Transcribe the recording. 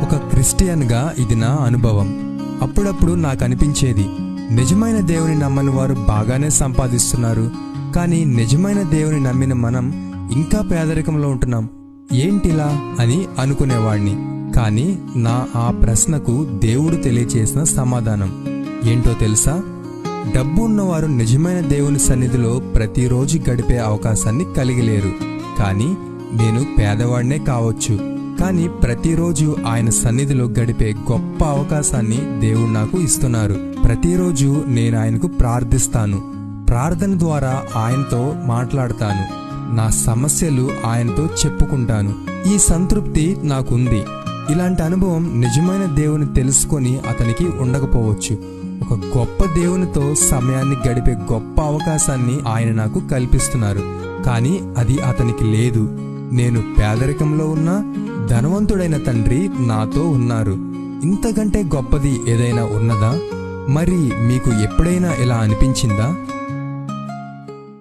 ఒక క్రిస్టియన్గా ఇది నా అనుభవం. అప్పుడప్పుడు నాకు అనిపించేది, నిజమైన దేవుని నమ్మని వారు బాగానే సంపాదిస్తున్నారు, కానీ నిజమైన దేవుని నమ్మిన మనం ఇంకా పేదరికంలో ఉంటున్నాం, ఏంటిలా అని అనుకునేవాణ్ణి. కానీ నా ఆ ప్రశ్నకు దేవుడు తెలియచేసిన సమాధానం ఏంటో తెలుసా? డబ్బు ఉన్నవారు నిజమైన దేవుని సన్నిధిలో ప్రతిరోజు గడిపే అవకాశాన్ని కలిగి లేరు. కానీ నేను పేదవాడినే కావచ్చు, కానీ ప్రతిరోజు ఆయన సన్నిధిలో గడిపే గొప్ప అవకాశాన్ని దేవుడు నాకు ఇస్తున్నారు. ప్రతిరోజు నేను ఆయనకు ప్రార్థిస్తాను. ప్రార్థన ద్వారా ఆయనతో మాట్లాడతాను. నా సమస్యలు ఆయనతో చెప్పుకుంటాను. ఈ సంతృప్తి నాకుంది. ఇలాంటి అనుభవం నిజమైన దేవుని తెలుసుకొని అతనికి ఉండకపోవచ్చు. ఒక గొప్ప దేవునితో సమయాన్ని గడిపే గొప్ప అవకాశాన్ని ఆయన నాకు కల్పిస్తున్నారు, కానీ అది అతనికి లేదు. నేను పేదరికంలో ఉన్నా ధనవంతుడైన తండ్రి నాతో ఉన్నారు. ఇంతకంటే గొప్పది ఏదైనా ఉన్నదా? మరి మీకు ఎప్పుడైనా ఇలా అనిపించిందా?